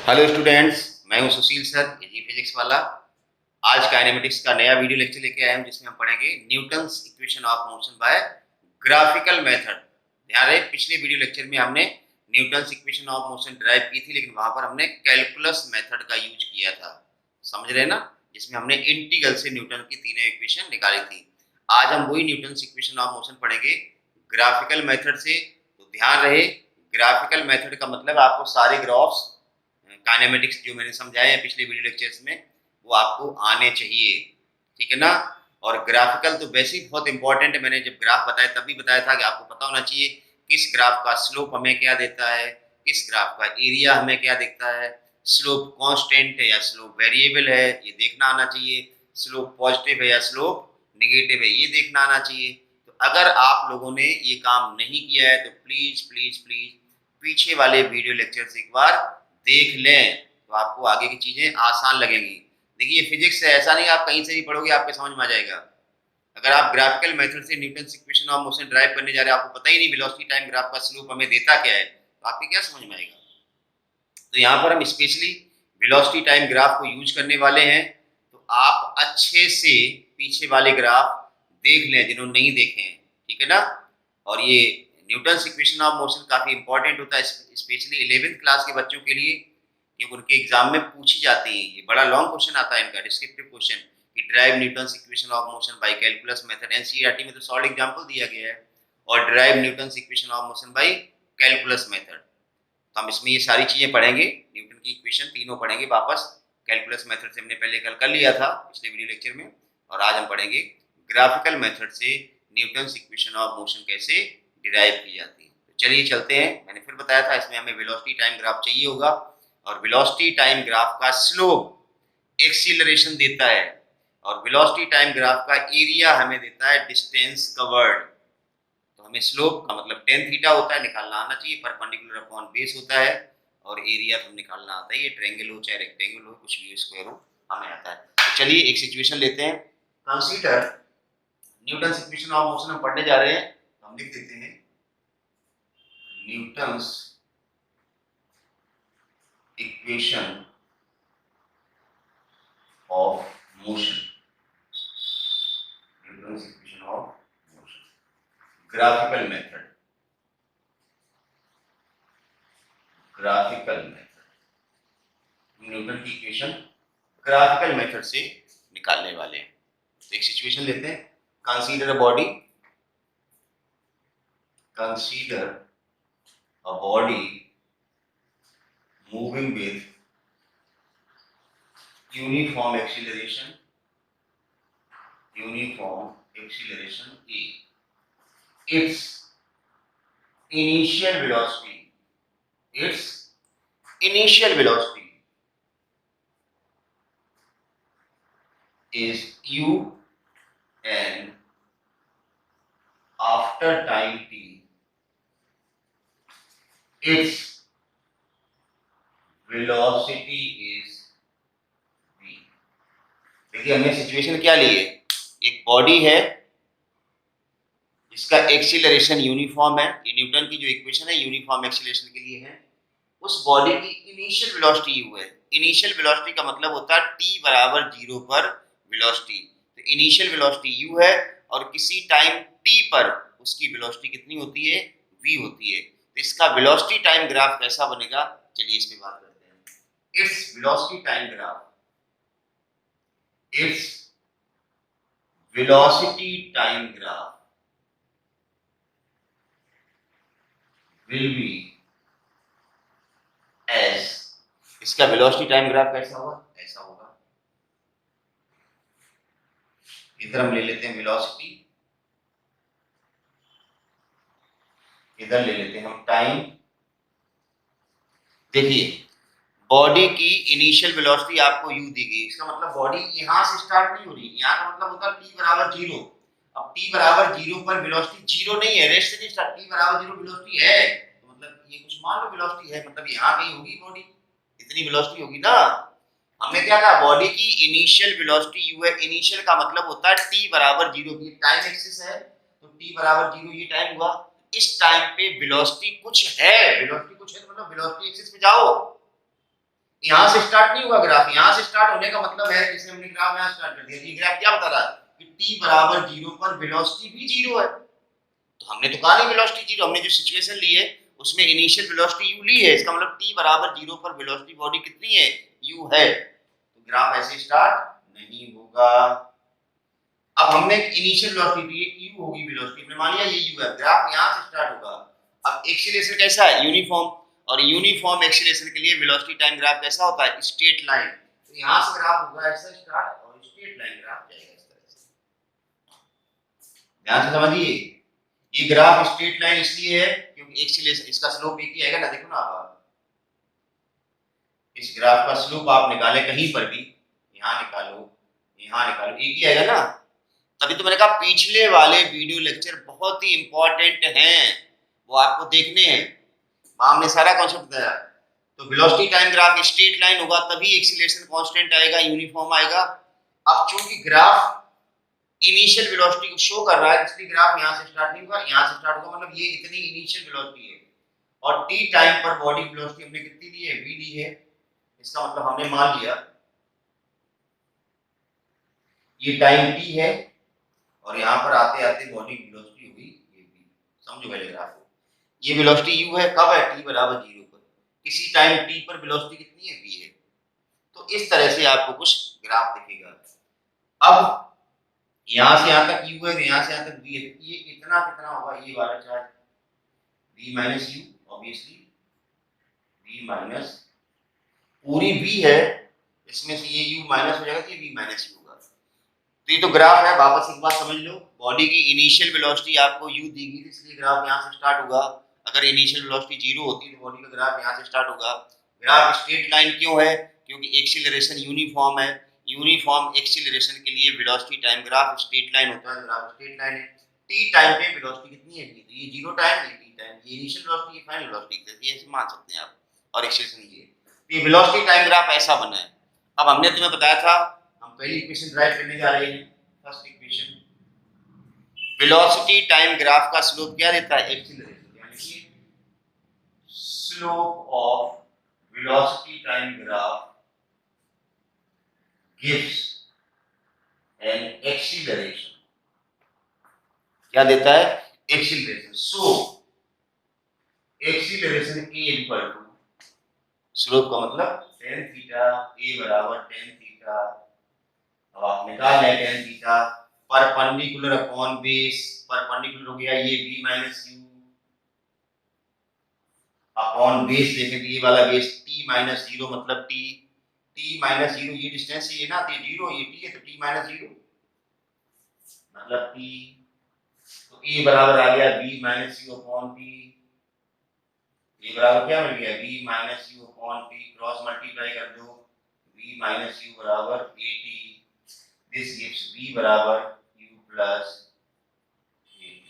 Hello students, मैं हूं सुशील sir, जी physics वाला। आज काइनेमेटिक्स का नया वीडियो लेक्चर लेके आया हूं जिसमें हम पढ़ेंगे Newton's equation of motion by graphical method. ध्यान रहे, पिछले वीडियो लेक्चर में हमने Newton's equation of motion derive की थी, लेकिन वहां पर हमने कैलकुलस मेथड का यूज किया था। समझ रहे ना? जिसमें हमने इंटीग्रल से न्यूटन की तीनों इक्वेशन निकाली थी। आज हम वही न्यूटन्स इक्वेशन ऑफ मोशन पढ़ेंगे ग्राफिकल मेथड से। तो ध्यान रहे, ग्राफिकल मेथड का मतलब आपको सारे ग्राफ्स काइनेमेटिक्स जो मैंने समझाए हैं पिछले वीडियो लेक्चर्स में वो आपको आने चाहिए। ठीक है ना? और ग्राफिकल तो वैसे ही बहुत इंपॉर्टेंट है। मैंने जब ग्राफ बताया तब भी बताया था कि आपको पता होना चाहिए किस ग्राफ का स्लोप हमें क्या देता है, किस ग्राफ का एरिया हमें क्या दिखता है, स्लोप कांस्टेंट है या स्लोप वेरिएबल है ये देखना आना चाहिए, स्लोप पॉजिटिव है या स्लोप निगेटिव है ये देखना आना चाहिए। तो अगर आप लोगों ने ये काम नहीं किया है तो प्लीज प्लीज प्लीज पीछे वाले वीडियो लेक्चर से एक बार देख लें, तो आपको आगे की चीजें आसान लगेंगी। देखिए, फिजिक्स है, ऐसा नहीं आप कहीं से भी पढ़ोगे आपके समझ में आ जाएगा। अगर आप ग्राफिकल मेथड से Newton's equation of motion drive करने जा रहे हैं, आपको पता ही नहीं वेलोसिटी टाइम ग्राफ का स्लोप हमें देता क्या है, तो आपके क्या समझ में आएगा? तो यहाँ पर हम स्पेशली वेलोसिटी टाइम ग्राफ को यूज करने वाले हैं। तो आप अच्छे से पीछे वाले ग्राफ देख लें जिन्होंने नहीं देखे हैं। ठीक है ना? और ये न्यूटन्स इक्वेशन ऑफ मोशन काफी इंपॉर्टेंट होता है स्पेशली 11th क्लास के बच्चों के लिए, क्योंकि उनके एग्जाम में पूछी जाती है। ये बड़ा लॉन्ग क्वेश्चन आता है इनका, डिस्क्रिप्टिव क्वेश्चन कि derive Newton's equation of motion by calculus method. NCERT में तो सॉलिड एग्जांपल दिया गया है। और derive Newton's equation of motion by calculus method. तो हम इसमें ये सारी चीजें पढ़ेंगे, न्यूटन की इक्वेशन तीनों पढ़ेंगे वापस। कैलकुलस मेथड से हमने पहले कल कर लिया था पिछले वीडियो लेक्चर में, और आज हम पढ़ेंगे ग्राफिकल मेथड से न्यूटन्स इक्वेशन ऑफ मोशन कैसे डिराइव की जाती है। तो चलिए चलते हैं। मैंने फिर बताया था इसमें हमें वेलोसिटी टाइम ग्राफ चाहिए होगा, और वेलोसिटी टाइम ग्राफ का स्लोप एक्सीलरेशन देता है, और वेलोसिटी टाइम ग्राफ का एरिया हमें देता है डिस्टेंस कवर्ड। तो हमें स्लोप का मतलब टेन थीटा होता है, निकालना आना चाहिए, परपेंडिकुलर अपॉन बेस होता है, और एरिया तो निकालना आता है। ये ट्रायंगल हो चाहे रेक्टेंगल हो, कुछ भी स्क्वायर हो, हमें आता है। तो चलिए एक सिचुएशन लेते हैं। Consider Newton's equation of motion हम पढ़ने जा रहे हैं, तो हम लिख देते हैं Newton's equation of motion. Newton's equation of motion graphical method. Graphical method Newton की इक्वेशन ग्राफिकल मेथड से निकालने वाले हैं। तो एक सिचुएशन लेते हैं। Consider a body, consider a body moving with uniform acceleration, uniform acceleration A. It's initial velocity, its initial velocity is u, and after time t its velocity is v। देखिए हमने सिचुएशन क्या ली है, एक body है जिसका acceleration uniform है। ये Newton की जो इक्वेशन है यूनिफॉर्म एक्सीलरेशन के लिए है। उस बॉडी की इनिशियल वेलोसिटी u है। इनिशियल वेलोसिटी का मतलब होता है t बराबर 0 पर वेलोसिटी। तो इनिशियल वेलोसिटी u है, और किसी टाइम t पर उसकी वेलोसिटी कितनी होती है? v होती है। तो इसका वेलोसिटी टाइम ग्राफ कैसा बनेगा, चलिए इस पे बात करते हैं। Its velocity time graph, its velocity time graph will be S. इसका वेलोसिटी टाइम ग्राफ कैसा होगा? ऐसा होगा। इधर हम ले लेते हैं वेलोसिटी, इधर ले लेते हैं हम टाइम। देखिए, बॉडी की इनिशियल वेलोसिटी आपको u दी गई, इसका मतलब बॉडी यहां से स्टार्ट नहीं हो रही। यहां का मतलब होता है t बराबर 0। अब t बराबर 0 पर वेलोसिटी 0 नहीं है, रेस्ट से नहीं स्टार्ट, t बराबर 0 वेलोसिटी है, तो मतलब ये कुछ मान लो वेलोसिटी है, मतलब यहां कहीं होगी बॉडी, इतनी वेलोसिटी होगी ना। हमने क्या कहा, बॉडी की इनिशियल वेलोसिटी u है। इनिशियल का मतलब होता है t बराबर 0 की टाइम एक्सिस है, तो t बराबर 0 ये टाइम हुआ। इस टाइम पे वेलोसिटी कुछ है, वेलोसिटी कुछ है तो मतलब वेलोसिटी एक्सिस पे जाओ। यहाँ से स्टार्ट नहीं हुआ ग्राफ, यहाँ से स्टार्ट होने का मतलब है जैसे हमने ग्राफ यहाँ स्टार्ट कर दिया, ये ग्राफ क्या बता रहा है कि t बराबर 0 पर वेलोसिटी भी 0 है। तो हमने तो कहा नहीं वेलोसिटी 0, हमने जो सिचुएशन ली है उसमें इनिशियल वेलोसिटी u ली है, इसका मतलब t बराबर 0 पर वेलोसिटी बॉडी कितनी है, u है। तो ग्राफ ऐसे स्टार्ट नहीं होगा। अब हमने इनिशियल वेलोसिटी दी, u होगी वेलोसिटी, हमने मान लिया ये u है, ग्राफ यहां से स्टार्ट होगा। अब एक्सीलरेशन कैसा है, यूनिफॉर्म, और यूनिफॉर्म एक्सीलरेशन के लिए वेलोसिटी टाइम ग्राफ कैसा होता है, स्ट्रेट लाइन। तो यहां से ग्राफ होगा ऐसा स्टार्ट और स्ट्रेट लाइन ग्राफ जाएगा इस तरह से। ध्यान से समझिए, ये ग्राफ स्ट्रेट लाइन इसलिए है क्योंकि एक्सीलरेशन इसका स्लोप एक ही आएगा ना, देखो ना आप इस ग्राफ का स्लोप आप निकाले कहीं पर भी, यहां निकालो यहां निकालो, एक ही आएगा ना। तभी तो मैंने कहा पिछले वाले वीडियो लेक्चर बहुत ही इंपॉर्टेंट हैं, वो आपको देखने हैं, हमने सारा कॉन्सेप्ट बताया। तो velocity time graph straight line होगा तभी एक्सीलरेशन कांस्टेंट आएगा, यूनिफॉर्म आएगा। अब चूंकि ग्राफ इनिशियल वेलोसिटी को शो कर रहा है इसलिए ग्राफ यहां से स्टार्ट नहीं होगा, यहां से स्टार्ट होगा, मतलब ये इतनी इनिशियल वेलोसिटी है और t टाइम पर बॉडी वेलोसिटी हमने कितनी दी है, v दी है। इसका मतलब हमने मान लिया ये टाइम t है और यहां पर आते आते बॉडी वेलोसिटी होगी ये v। समझो पहले ग्राफ को, ये वेलोसिटी u है, कब है, t बराबर 0 पर, किसी टाइम t पर वेलोसिटी कितनी है, v है। तो इस तरह से आपको कुछ ग्राफ दिखेगा। अब यहां से यहां तक u है, यहां से यहां तक v है, ये कितना कितना होगा, ये वाला charge v minus u, obviously v minus पूरी v है, इसमें से ये u माइनस हो जाएगा तो ये v माइनस u होगा। तो ये तो ग्राफ है, वापस एक बात समझ लो, बॉडी की इनिशियल वेलोसिटी आपको u दी गई इसलिए ग्राफ यहां से स्टार्ट होगा। अगर इनिशियल वेलोसिटी 0 होती तो बॉडी का ग्राफ यहां से स्टार्ट होगा। ग्राफ स्ट्रेट लाइन क्यों है, क्योंकि एक्सीलरेशन यूनिफॉर्म है, यूनिफॉर्म एक्सीलरेशन के लिए velocity time graph straight line होता है, ग्राफ स्ट्रेट लाइन है। t टाइम पे वेलोसिटी कितनी है, तो ये 0 टाइम, ये t टाइम, ये इनिशियल वेलोसिटी, ये फाइनल वेलोसिटी, ये ऐसे मान सकते हैं आप, और एक्सीलरेशन ये वेलोसिटी टाइम ग्राफ ऐसा बना है। अब हमने तुम्हें बताया था हम पहली इक्वेशन ड्राइव करने जा रहे हैं, first equation, velocity time graph का स्लोप क्या देता है, एक्सीलरेशन, यानी कि slope of velocity time graph gives an acceleration, क्या देता है, acceleration. So acceleration a equal to slope का मतलब tan थीटा, a बराबर tan थीटा, अब आप निकाल लें tan theta, perpendicular upon base, perpendicular हो गया ये v minus u upon base, देखें तो ये वाला बेस t माइनस 0 मतलब t माइनस 0, ये डिस्टेंस ये ना, तो 0 ये t है तो t माइनस 0 मतलब t, तो a बराबर आ गया v minus u upon t, ये बराबर क्या मिल गया, v minus u upon t, cross multiply कर दो, v माइनस u बराबर at, दिस गिव्स v बराबर u प्लस at।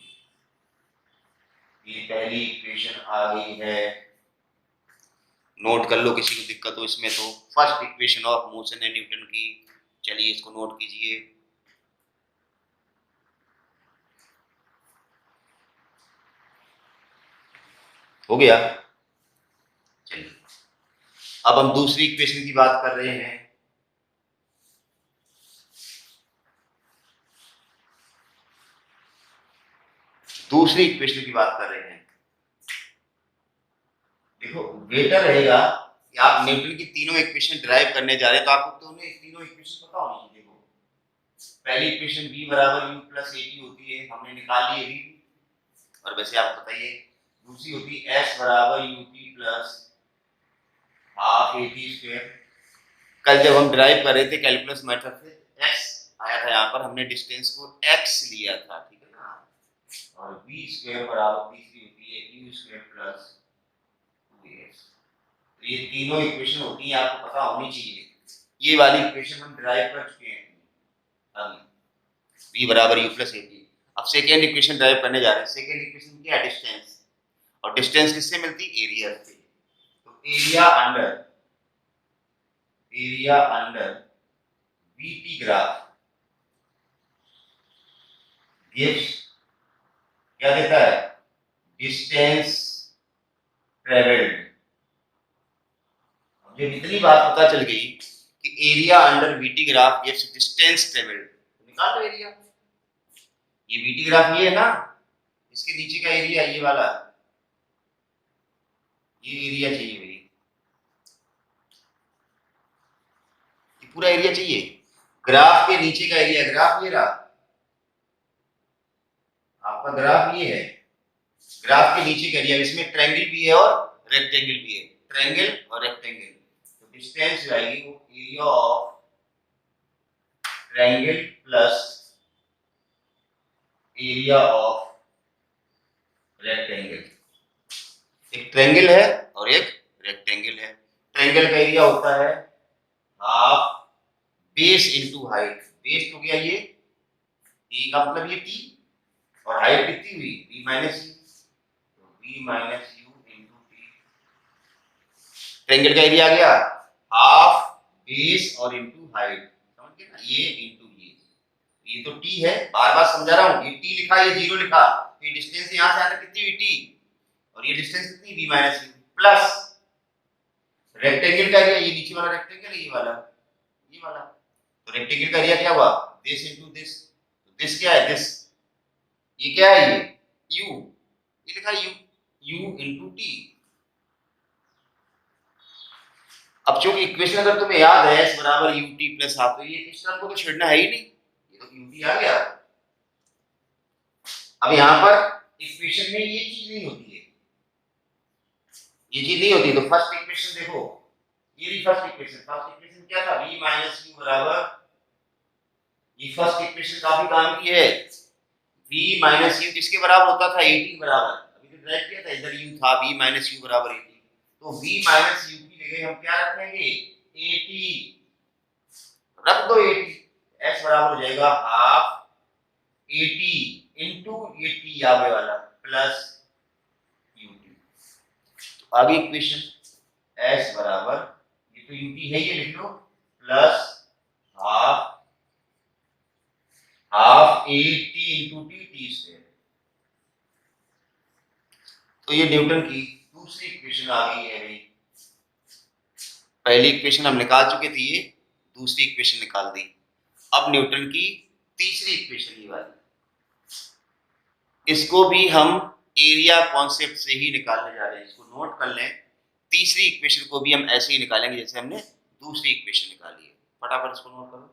ये पहली इक्वेशन आ गई है, नोट कर लो किसी को दिक्कत हो इसमें तो, फर्स्ट इक्वेशन ऑफ मोशन है न्यूटन की। चलिए इसको नोट कीजिए, हो गया। चलिए अब हम दूसरी इक्वेशन की बात कर रहे हैं। दूसरी इक्वेशन की बात कर रहे हैं, देखो बेटर रहेगा कि आप न्यूटन की तीनों इक्वेशन ड्राइव करने जा रहे हैं तो आपको तो उन्हें तीनों इक्वेशन पता होनी चाहिए। देखो पहली इक्वेशन v बराबर u प्लस at होती है, हमने निकाल ली v, और वैसे आपको बताइए दूसरी होती है s बराबर ut plus half at square. कल जब हम ड्राइव कर रहे थे कैलकुलस मेथड से, x आया था यहाँ पर, हमने डिस्टेंस को x लिया था, ठीक है ना, और v स्क्वायर बराबर तीसरी होती है u स्क्वायर प्लस 2x। तो ये तीनों इक्वेशन होती हैं, आपको पता होनी चाहिए। ये वाली इक्वेशन हम ड्राइव कर चुके हैं अभी, v बराबर u प्लस at। अब सेकेंड इक्वेशन ड्राइव करने जा रहे हैं। सेकेंड इक्वेशन क्या है, डिस्टेंस, और डिस्टेंस किससे मिलती है, एरिया से। तो area under VT graph gives, क्या देता है, डिस्टेंस ट्रेवल्ड, मुझे इतनी बात पता चल गई कि area under VT graph gives distance travelled, निकाल लो एरिया। ये वीटी ग्राफ ये है ना, इसके नीचे का एरिया ये वाला, ये एरिया चाहिए भाई, ये पूरा एरिया चाहिए। ग्राफ के नीचे का एरिया, ग्राफ ये रहा आपका, ग्राफ ये है, ग्राफ के नीचे का एरिया, इसमें ट्रायंगल भी है और रेक्टेंगल भी है, ट्रायंगल और रेक्टेंगल। तो डिस्टेंस जो आएगी वो area of triangle plus area of rectangle. एक ट्रायंगल है और एक रेक्टेंगल है। ट्रायंगल का एरिया होता है half base into height, base हो गया ये, e का मतलब ये t, और हाइट कितनी हुई v माइनस यू, तो v minus you into t। Triangle का एरिया आ गया हाफ बेस और इनटू हाइट, समझ गए ना, ये इनटू ये तो t है, बार बार समझा रहा हूं, ये t लिखा, ये 0 लिखा, ये डिस्टेंस यहां से यहां तक कितनी हुई t, और ये डिस्टेंस कितनी v minus you, plus rectangle का एरिया, ये नीचे वाला रेक्टेंगल है, ये वाला, तो रेक्टेंगल का एरिया क्या हुआ, दिस इनटू दिस, तो दिस क्या है, दिस, ये क्या है, ये u, ये लिखा u इनटू t। अब चूंकि इक्वेशन अगर तुम्हें याद है s बराबर ut प्लस हाफ, तो ये इस टर्म को तो छेड़ना है ही नहीं, ये तो ut आ गया। अब यहां पर इक्वेशन में ये चीज नहीं होती है, ये चीज नहीं होती, तो फर्स्ट इक्वेशन देखो, ये भी फर्स्ट इक्वेशन क्या था, v माइनस यू बराबर, ये फर्स्ट इक्वेशन काफी काम की है, v माइनस यू किसके बराबर होता था, 80 बराबर, अभी तो ड्राइव किया था, इधर u था, v माइनस यू बराबर 80, तो v माइनस यू की जगह हम क्या रखेंगे, 80, रख दो 80, s बराबर हो जाएगा हाफ 80 इनटू 80 आगे वाला प्लस ut। आगे इक्वेशन s बराबर, ये तो ut है, ये लिख लो, plus half 80 into t square. तो ये न्यूटन की दूसरी इक्वेशन आ गई है भाई, पहली इक्वेशन हम निकाल चुके थे, ये दूसरी इक्वेशन निकाल दी। अब न्यूटन की तीसरी इक्वेशन ये वाली, इसको भी हम एरिया कॉन्सेप्ट से ही निकालने जा रहे हैं, इसको नोट कर लें। तीसरी इक्वेशन को भी हम ऐसे ही निकालेंगे जैसे हमने दूसरी इक्वेशन निकाली है, फटाफट इसको नोट करो।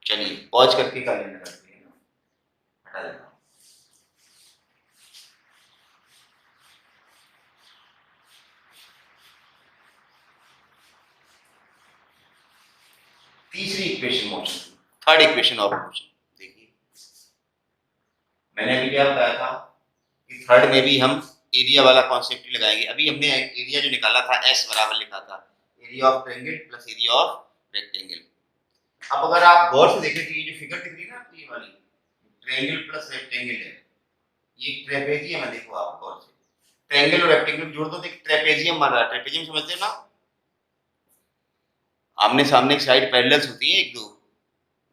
चलिए पॉज करके कर लेना, करते हैं, हटा देता हूं। तीसरी equation motion, third equation of motion, देखिए मैंने अभी क्या बताया था कि थर्ड में भी हम एरिया वाला कॉन्सेप्ट ही लगाएंगे। अभी हमने एरिया जो निकाला था s बराबर लिखा था area of triangle plus area of rectangle. अब अगर आप गौर से देखें तो ये जो फिगर दिख रही है ना, ये वाली ट्रायंगल प्लस रेक्टेंगल है, ये ट्रेपेजियम है, देखो आप गौर से, ट्रायंगल और रेक्टेंगल जोड़ दो तो एक ट्रेपेजियम बन रहा है, ट्रेपेजियम समझते हो ना, आमने सामने की साइड पैरेलल्स होती है एक दो,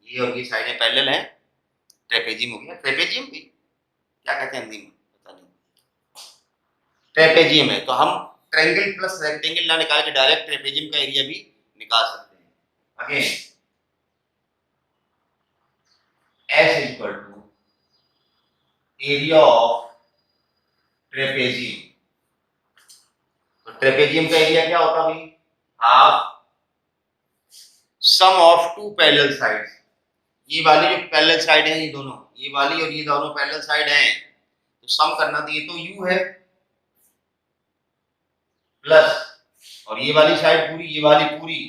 ये और ये साइडें पैरेलल हैं, ट्रेपेजियम हो गया। ट्रेपेजियम भी क्या कहते हैं हिंदी में पता नहीं, ट्रेपेजियम है, तो हम ट्रायंगल प्लस रेक्टेंगल ना निकाल के डायरेक्ट ट्रेपेजियम का एरिया भी निकाल सकते हैं। Again S equal to area of trapezium, तो ट्रेपेजियम का एरिया क्या होता है भाई, half sum of two parallel sides, ये वाली जो पैरेलल साइड है, ये दोनों, ये वाली और ये दोनों पैरेलल साइड हैं, तो सम करना तो ये तो u है, प्लस और ये वाली साइड पूरी, ये वाली पूरी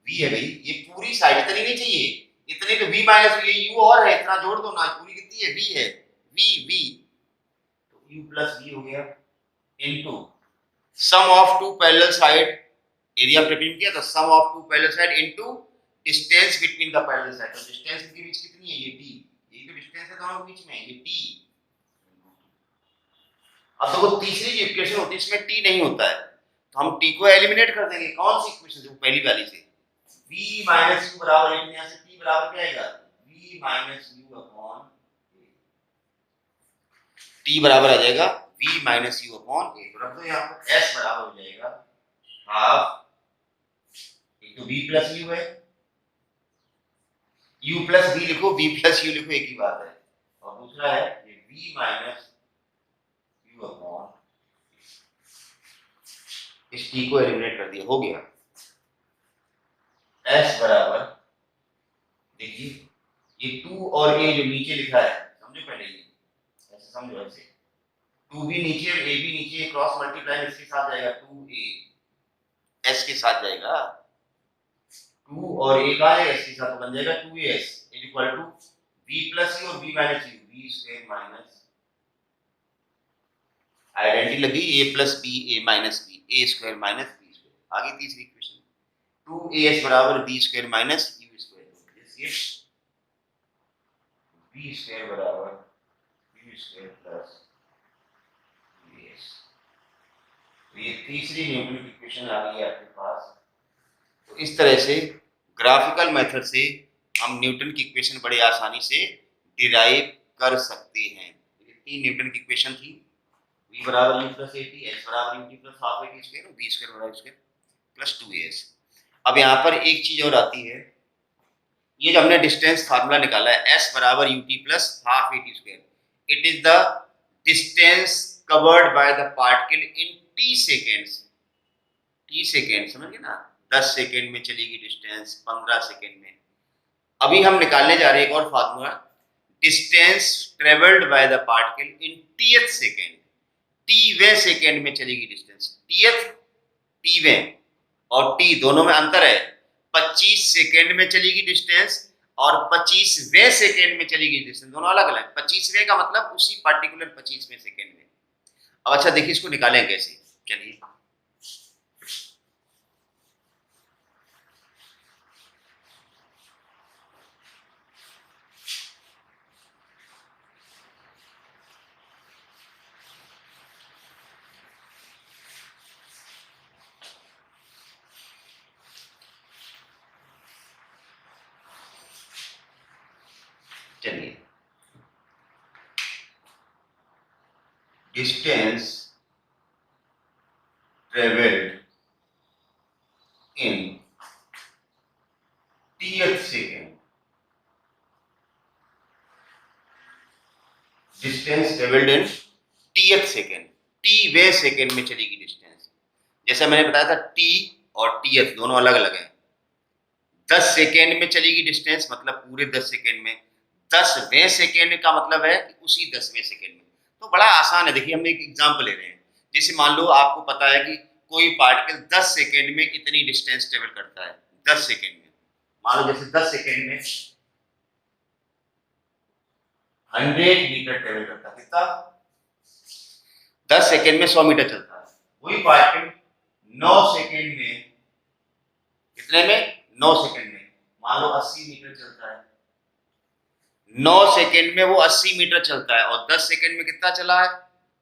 v है भाई, ये पूरी साइड इतनी नहीं चाहिए, इतनी तो v माइनस ये u और है, इतना जोड़ दो ना, पूरी कितनी है, v है, v, तो u प्लस v हो गया into sum of two parallel side, area of trapezium किया तो sum of two parallel side into distance between the parallel side, तो डिस्टेंस के बीच कितनी है, ये t, यही तो डिस्टेंस है दोनों के बीच में, ये t। अब देखो तीसरी जो इक्वेशन होती है इसमें t नहीं होता है, तो हम t को एलिमिनेट कर देंगे, कौन सी इक्वेशन से, पहली वाली से, v माइनस u बराबर, लेकिन यहां से t बराबर क्या आएगा, v minus u upon t बराबर आ जाएगा v माइनस यू अपॉन ए। तो रख दो यहाँ पर s बराबर हो जाएगा हाफ, एक तो v प्लस यू है, u प्लस v लिखो, v प्लस यू लिखो, एक ही बात है। और दूसरा है ये v माइनस यू अपॉन, इस t को एलिमिनेट कर दिया, हो गया s बराबर, देखिए ये 2 और a जो नीचे लिखा है, समझो पहले ये ऐसे समझो, ऐसे 2 भी नीचे a भी नीचे, क्रॉस मल्टीप्लाई इसके साथ जाएगा, 2a s के साथ जाएगा, 2 और a का है s के साथ, तो बन जाएगा 2as equal to v plus u और v minus u, v square minus identity लगी, a plus b a minus b, a square minus b square. आगे तीसरी इक्वेशन 2as बराबर b square minus u square, this gives b square बराबर u square plus as। तो ये तीसरी Newton की equation आ गई है आपके पास। तो इस तरह से ग्राफिकल मेथड से हम न्यूटन की इक्वेशन बड़े आसानी से डिराइव कर सकते हैं। ये तीन न्यूटन की इक्वेशन थी, v बराबर u प्लस at, s बराबर ut plus half at square और v स्क्वायर बराबर स्क्वायर प्लस 2as। अब यहाँ पर एक चीज और आती है, ये जो हमने डिस्टेंस फार्मूला निकाला है s बराबर ut plus half at square, it is the distance covered by the particle in t seconds. t second समझ गए ना, 10 सेकेंड में चलेगी डिस्टेंस, 15 सेकेंड में। अभी हम निकालने जा रहे हैं एक और formula, distance travelled by the particle in tth second. टीवें सेकेंड में चलेगी डिस्टेंस, टीथ टीवें और टी दोनों में अंतर है। 25 सेकेंड में चलेगी डिस्टेंस और 25वें सेकेंड में चलेगी डिस्टेंस, दोनों अलग अलग। 25वें का मतलब उसी पार्टिकुलर 25वें सेकेंड में। अब अच्छा देखिए इसको निकालें कैसे, चलिए चलिए डिस्टेंस ट्रेवल्ड इन टीथ सेकेंड, डिस्टेंस ट्रेवल्ड इन टीथ सेकेंड, टी वे सेकेंड में चलेगी डिस्टेंस। जैसा मैंने बताया था टी और टीथ दोनों अलग अलग हैं। 10 सेकेंड में चलेगी डिस्टेंस मतलब पूरे 10 सेकेंड में, 10वें सेकेंड का मतलब है कि उसी 10वें सेकेंड में। तो बड़ा आसान है, देखिए हम एक एग्जांपल ले रहे हैं। जैसे मान लो आपको पता है कि कोई पार्टिकल 10 सेकेंड में इतनी डिस्टेंस ट्रेवल करता है, 10 सेकेंड में। मान लो जैसे 10 सेकेंड में 100 मीटर ट्रेवल करता है, कितना? 10 सेकेंड में 100 मीटर चलता है। वही पार्टिकल 9 सेकेंड में, कितने में? 9 सेकेंड में मान लो 80 मीटर चलता है। 9 सेकेंड में वो 80 मीटर चलता है और 10 सेकेंड में कितना चला है?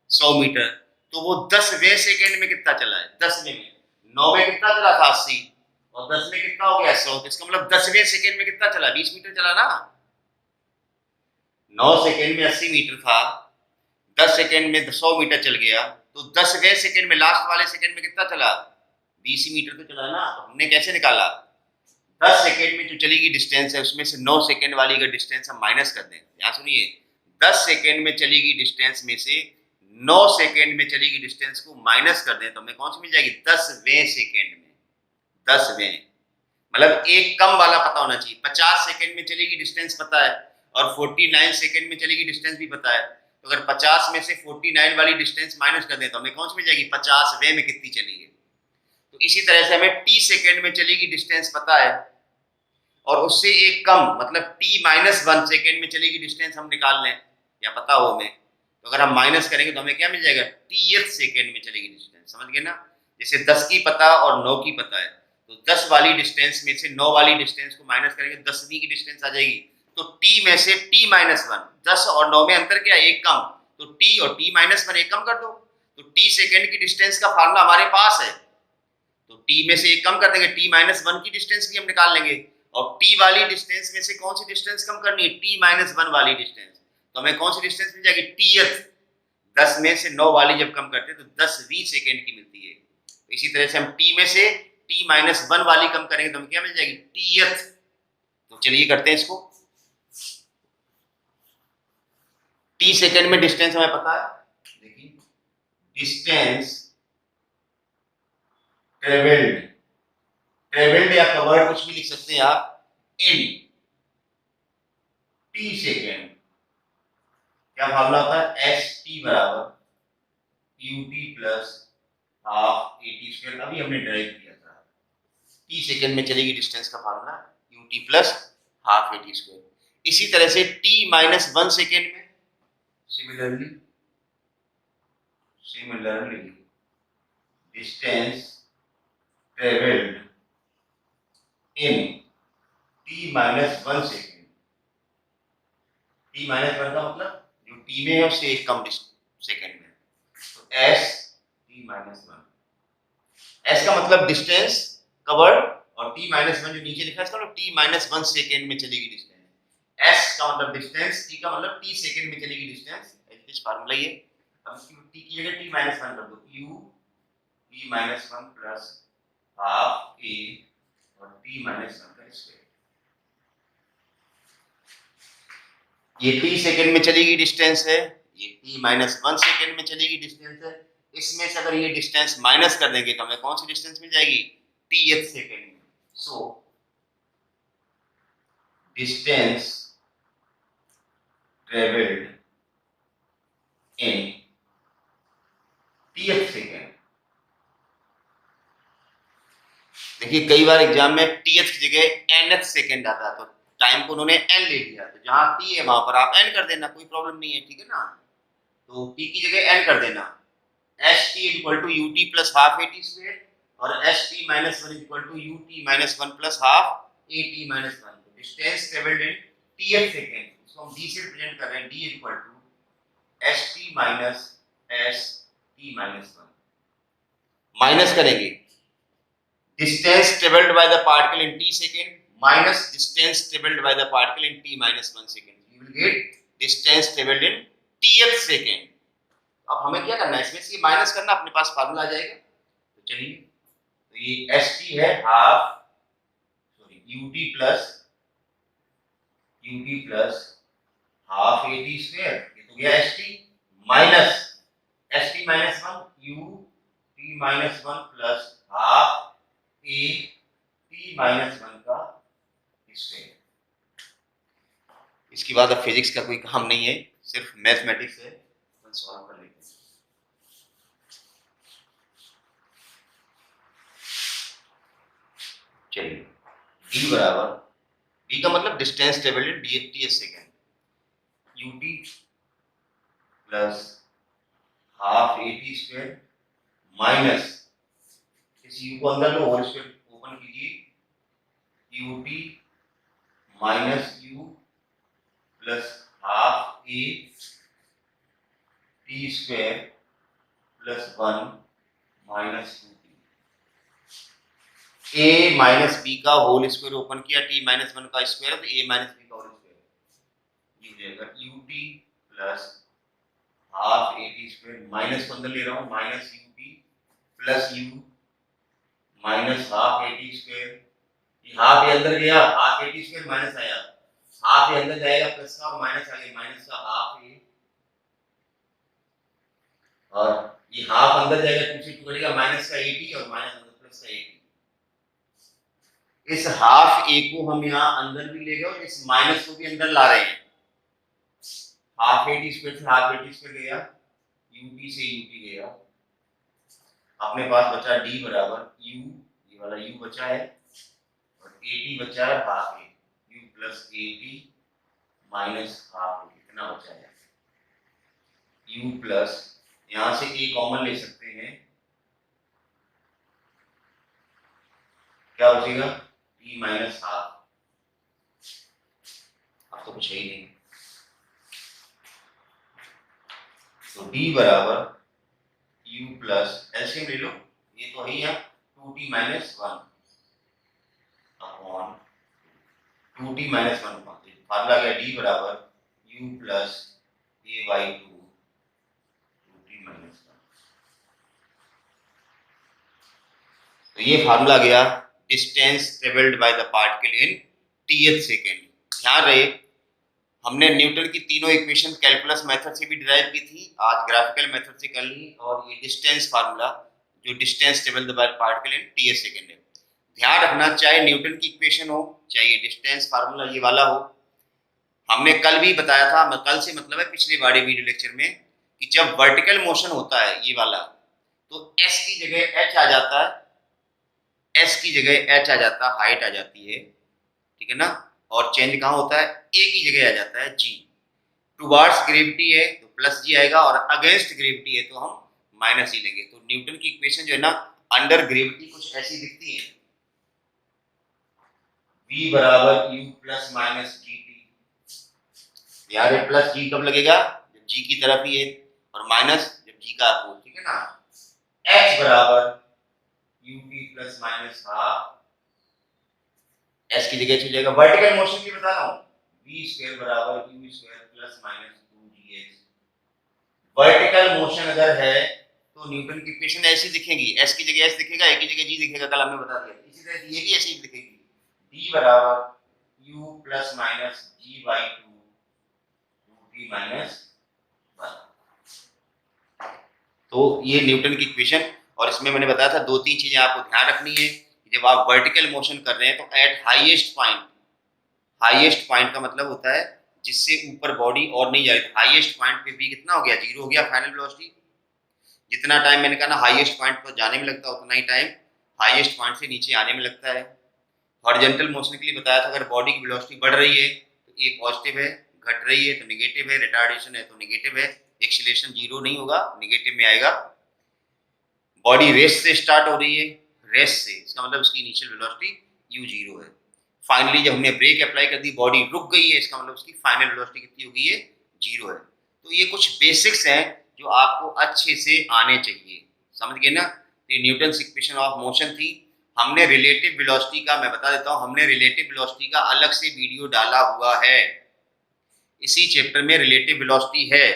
100 मीटर। तो वो 10वें सेकेंड में कितना चला है? 10वें में। 9 में कितना चला था? 80 और 10 में कितना हो गया? 100। तो इसका मतलब 10वें सेकेंड में कितना चला? 20 मीटर चला ना। 9 सेकेंड में 80 मीटर था, 10 सेकेंड में 100 मीटर चल गया, तो 10वें सेकेंड में लास्ट वाले सेकेंड में कितना चला? 20 मीटर तो चला ना। तो हमने कैसे निकाला? 10 सेकेंड में जो चलेगी डिस्टेंस है उसमें से 9 सेकेंड वाली का डिस्टेंस हम माइनस कर दें। यहाँ सुनिए, 10 सेकेंड में चलेगी डिस्टेंस में से 9 सेकेंड में चलेगी डिस्टेंस को माइनस कर दें तो हमें कौन सी मिल जाएगी? 10वें सेकेंड में। 10वें मतलब एक कम वाला पता होना चाहिए। 50 सेकेंड में चलेगी डिस्टेंस पता है और 49 सेकेंड में चलेगी डिस्टेंस भी पता है। तो अगर 50 में से 49 वाली डिस्टेंस माइनस कर दें तो हमें कौन सी मिल जाएगी? 50वें में कितनी चली है। तो इसी तरह से हमें t सेकेंड में चलेगी डिस्टेंस पता है और उससे एक कम मतलब t-1 सेकेंड में चलेगी डिस्टेंस हम निकाल लें या पता हो हमें। तो अगर हम माइनस करेंगे तो हमें क्या मिल जाएगा? tth सेकेंड में चलेगी डिस्टेंस। समझ गए ना? जैसे 10 की पता और 9 की पता है, तो 10 वाली डिस्टेंस में से 9 वाली डिस्टेंस को माइनस करेंगे, 10वीं की डिस्टेंस आ जाएगी। तो t में से t-1, 10 और 9 में अंतर क्या है? एक कम। तो t और t-1 एक कम कर दो। तो t सेकेंड की डिस्टेंस का फार्मूला हमारे पास है, तो t में से एक कम कर देंगे, t-1 की डिस्टेंस भी हम निकाल लेंगे। और t वाली डिस्टेंस में से कौन सी डिस्टेंस कम करनी है? t-1 वाली डिस्टेंस। तो हमें कौन सी डिस्टेंस मिल जाएगी? tth। 10 में से 9 वाली जब कम करते हैं तो 10वीं सेकेंड की मिलती है। तो इसी तरह से हम t में से t-1 वाली कम करेंगे तो हमें क्या मिल जाएगी, tth। तो चलिए करते हैं इसको। t सेकेंड में डिस्टेंस हमें पता है, देखिए डिस्टेंस ट्रेवल्ड, ट्रेवल्ड या कवर्ड कुछ भी लिख सकते हैं आप, इन t सेकेंड। क्या फॉर्मूला होता है, एस टी बराबर UT plus half eighty square. अभी हमने ड्राइव किया था, टी सेकेंड में चलेगी डिस्टेंस का formula UT plus half eighty square. इसी तरह से t-1 सेकेंड में सिमिलरली डिस्टेंस ट्रेवल्ड इन t-1 सेकेंड। t-1 का मतलब जो t में है उससे एक कम सेकेंड में, तो s t-1। s का मतलब डिस्टेंस कवर्ड, और t-1 जो नीचे लिखा है इसका मतलब t-1 सेकेंड में चलेगी डिस्टेंस। s का मतलब डिस्टेंस, t का मतलब t सेकेंड में चलेगी डिस्टेंस। इस फार्मूला ये, अब इसकी t की जगह t-1 कर दो, u t-1 plus half a और t-1 का स्क्वायर। ये t सेकेंड में चलेगी डिस्टेंस है, ये t-1 सेकेंड में चलेगी डिस्टेंस है। इसमें से अगर ये डिस्टेंस माइनस कर देंगे तो हमें कौन सी डिस्टेंस मिल जाएगी, tth सेकेंड में। So distance travelled in tth second. देखिए कई बार एग्जाम में tth की जगह nth सेकेंड आता है, तो टाइम को उन्होंने n ले लिया, तो जहां t है वहां पर आप n कर देना, कोई प्रॉब्लम नहीं है, ठीक है ना। तो t की जगह n कर देना, st equal to ut plus half at square और st-1 equal to ut-1 plus half at-1। तो distance travelled in tth second, इसको हम d से रिप्रेजेंट कर रहे हैं, d equal to st minus st-1। Minus करेंगे distance travelled by the particle in t second minus distance travelled by the particle in t-1 second, you will get distance travelled in tth second. अब हमें क्या करना है, इसमें से minus करना, अपने पास फार्मूला आ जाएगा। तो चलिए, तो ये st है half ut plus half at square, ये तो गया st minus st-1 ut-1 plus half at-1 का स्क्वायर। इसके बाद अब फिजिक्स का कोई काम नहीं है, सिर्फ मैथमेटिक्स है, तो सॉल्व कर लेते हैं। चलिए, d बराबर, d का मतलब distance travelled in tth second, ut plus half at square minus, इस u को अंदर लो, होल स्क्वायर ओपन कीजिए, ut minus u plus half a t square plus 1 minus 2t। a minus b का whole square open किया, t-1 का square, तो a minus b का whole square, ये हो जाएगा ut plus half at square, minus को अंदर ले रहा हूँ, minus ut plus u minus half at square, ये हाफ ये अंदर गया, हाफ at स्क्वायर माइनस आया, हाफ ये अंदर जाएगा प्लस का, और माइनस आ गया, माइनस का हाफ a, और ये हाफ अंदर जाएगा, टू से टू कटेगा, माइनस का at और माइनस अंदर प्लस का at। इस हाफ a को हम यहाँ अंदर भी ले गए और इस माइनस को भी अंदर ला रहे हैं, हाफ at स्क्वायर से हाफ at स्क्वायर गया, ut से ut गया, अपने पास बचा d बराबर u, ये वाला u बचा है, और at बचा है half a, u plus at minus half a, कितना बचा है, u प्लस, यहाँ से a कॉमन ले सकते हैं, क्या बचेगा, t माइनस हाफ, अब तो कुछ है ही नहीं, तो d बराबर u प्लस, एलसीएम ले लो, ये तो है 2t minus 1 upon 2t minus 1, formula गया d बराबर u प्लस a बाई 2 तो ये फार्मूला गया distance travelled by the particle in tth second. ध्यान रहे हमने न्यूटन की तीनों इक्वेशन कैलकुलस मेथड से भी डिराइव की थी, आज ग्राफिकल मेथड से कर ली, और ये डिस्टेंस फार्मूला जो distance travelled by particle in tth second है। ध्यान रखना चाहे न्यूटन की इक्वेशन हो चाहे ये डिस्टेंस फार्मूला ये वाला हो, हमने कल भी बताया था, कल से मतलब है पिछले वाले वीडियो लेक्चर में, कि जब वर्टिकल मोशन होता है ये वाला तो एस की जगह एच आ जाता है, एस की जगह एच आ जाता है, हाइट आ जाती है, ठीक है ना, और चेंज कहाँ होता है, ए की जगह आ जाता है जी। टुवार्ड्स ग्रेविटी है तो प्लस जी आएगा, और अगेंस्ट ग्रेविटी है तो हम माइनस जी लेंगे। तो न्यूटन की इक्वेशन जो है ना अंडर ग्रेविटी कुछ ऐसी दिखती है, v बराबर u plus minus G T. यार ये प्लस जी कब लगेगा, जब जी की तरफ ही है, और माइनस जब जी का अपोज, ठीक है ना। h बराबर ut plus minus half, s की जगह चल जाएगा। वर्टिकल मोशन की बता रहा हूँ, v स्क्वायर बराबर u square plus minus 2gh। Vertical motion अगर है तो न्यूटन की इक्वेशन ऐसी दिखेगी, s की जगह s दिखेगा, a की जगह g दिखेगा, कल हमने बता दिया। इसी तरह ये भी ऐसी दिखेगी, d बराबर u plus minus g by 2 minus 1। तो ये न्यूटन की इक्वेशन, और इसमें मैंने बताया था दो तीन चीजें आपको ध्यान रखनी है। जब आप वर्टिकल मोशन कर रहे हैं तो eight highest point, highest point का मतलब होता है जिससे ऊपर बॉडी और नहीं जा रही, हाईएस्ट पॉइंट पे भी कितना हो गया, जीरो हो गया फाइनल वेलोसिटी। जितना टाइम मैंने कहा ना हाईएस्ट पॉइंट पर जाने में लगता है उतना ही टाइम हाईएस्ट पॉइंट से नीचे आने में लगता है। हॉरिजॉन्टल मोशन के लिए बताया था, अगर बॉडी की वेलोसिटी बढ़ रही है तो ए पॉजिटिव है, घट रही है तो नेगेटिव है, रिटार्डेशन है तो नेगेटिव है, एक्सीलरेशन जीरो नहीं होगा, नेगेटिव में आएगा। बॉडी रेस्ट से स्टार्ट हो रही है, रेस्ट से, इसका मतलब उसकी इनिशियल वेलोसिटी u जीरो है। फाइनली जब हमने ब्रेक अप्लाई कर दी बॉडी रुक गई है, इसका मतलब उसकी फाइनल वेलोसिटी कितनी हो गई है, जीरो है। तो ये कुछ बेसिक्स हैं जो आपको अच्छे से आने चाहिए, समझ गए ना। तो ये न्यूटन इक्वेशन ऑफ मोशन थी। हमने रिलेटिव वेलोसिटी का, मैं बता देता हूँ, हमने रिलेटिव वेलोसिटी का अलग से वीडियो डाला हुआ है, इसी चैप्टर में रिलेटिव वेलोसिटी है,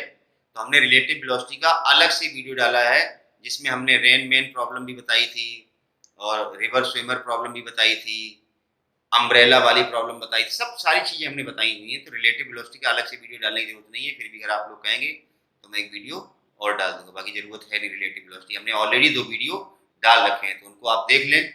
तो हमने रिलेटिव वेलोसिटी का अलग से वीडियो डाला है, जिसमें हमने रेन मैन प्रॉब्लम भी बताई थी, और रिवर स्विमर प्रॉब्लम भी बताई थी, अम्ब्रेला वाली प्रॉब्लम बताई थी, सब सारी चीजें हमने बताई हुई हैं। तो रिलेटिव वेलोसिटी का अलग से वीडियो डालने की जरूरत नहीं है, फिर भी अगर आप लोग कहेंगे तो मैं एक वीडियो और डाल दूंगा, बाकी जरूरत है नहीं रिलेटिव वेलोसिटी, हमने ऑलरेडी दो वीडियो डाल रखे हैं, तो उनको आप देख लें।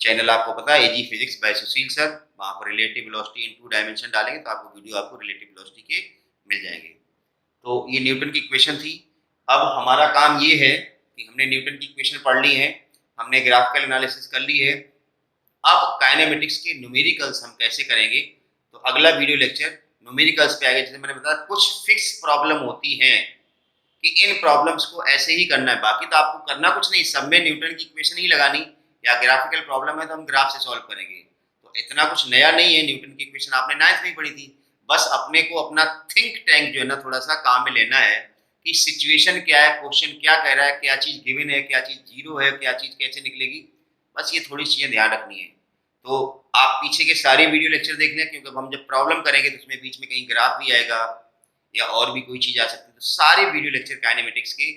चैनल आपको पता है एजी फिजिक्स बाय सुशील सर, वहाँ पर रिलेटिव वेलोसिटी इन 2 डायमेंशन डालेंगे तो आपको वीडियो आपको रिलेटिव वेलोसिटी के मिल जाएंगे। तो ये न्यूटन की इक्वेशन थी। अब हमारा काम ये है कि हमने न्यूटन की इक्वेशन पढ़ ली है, हमने ग्राफिकल एनालिसिस कर ली है, अब काइनेमेटिक्स के न्यूमेरिकल्स हम कैसे करेंगे, तो अगला वीडियो लेक्चर न्यूमेरिकल्स पे आएगा। जैसे मैंने बताया कुछ फिक्स प्रॉब्लम होती हैं कि इन प्रॉब्लम्स को ऐसे ही करना है, बाकी तो आपको करना कुछ नहीं, सब में न्यूटन की इक्वेशन ही लगानी, या ग्राफिकल प्रॉब्लम है तो हम ग्राफ से सॉल्व करेंगे, तो इतना कुछ नया नहीं है। न्यूटन की इक्वेशन आपने 9th में ही पढ़ी थी, बस अपने को अपना थिंक टैंक जो है ना थोड़ा सा काम में लेना है कि सिचुएशन क्या है, क्वेश्चन क्या कह रहा है, क्या चीज गिवन है, क्या चीज जीरो है, क्या चीज कैसे निकलेगी, बस ये थोड़ी चीजें ध्यान रखनी है। तो आप पीछे के सारे वीडियो लेक्चर देख लें, क्योंकि हम जब प्रॉब्लम करेंगे तो उसमें बीच में कहीं ग्राफ भी आएगा या और भी कोई चीज आ सकती है, तो सारे वीडियो लेक्चर काइनेमेटिक्स के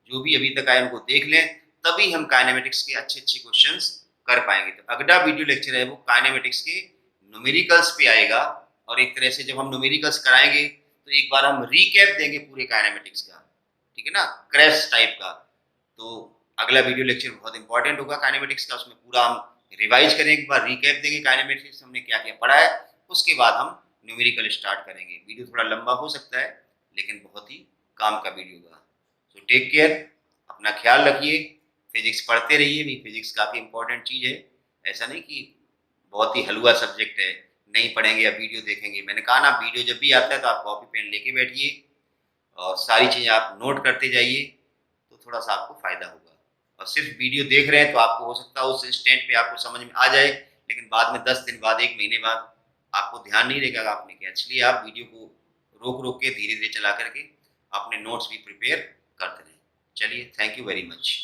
जो भी अभी तक आए उनको देख लें, तभी हम काइनेमेटिक्स के अच्छे अच्छे क्वेश्चंस कर पाएंगे। तो अगला वीडियो लेक्चर है वो काइनेमेटिक्स के न्यूमेरिकल्स पे आएगा, और एक तरह से जब हम न्यूमेरिकल्स कराएंगे तो एक बार हम रीकैप देंगे पूरे काइनेमेटिक्स का, ठीक है ना, क्रैश टाइप का। तो अगला वीडियो लेक्चर बहुत इंपॉर्टेंट होगा काइनेमेटिक्स का, उसमें पूरा हम रिवाइज करेंगे, एक बार रीकैप देंगे काइनेमेटिक्स हमने क्या क्या पढ़ा है, उसके बाद हम न्यूमेरिकल स्टार्ट करेंगे। वीडियो थोड़ा लंबा हो सकता है लेकिन बहुत ही काम का वीडियो होगा। सो टेक केयर, अपना ख्याल रखिए, फिजिक्स पढ़ते रहिए, भी फिजिक्स काफ़ी इंपॉर्टेंट चीज़ है, ऐसा नहीं कि बहुत ही हलवा सब्जेक्ट है, नहीं पढ़ेंगे या वीडियो देखेंगे। मैंने कहा ना वीडियो जब भी आता है तो आप कॉपी पेन लेके बैठिए और सारी चीज़ें आप नोट करते जाइए, तो थोड़ा सा आपको फ़ायदा होगा। और सिर्फ वीडियो देख रहे हैं तो आपको हो सकता है उस इंस्टेंट पे आपको समझ में आ जाए, लेकिन बाद में 10 दिन बाद, 1 महीने बाद आपको ध्यान नहीं रहेगा आपने क्या, इसलिए आप वीडियो को रोक रोक के धीरे धीरे चला करके अपने नोट्स भी प्रिपेयर करते रहें। चलिए, थैंक यू वेरी मच।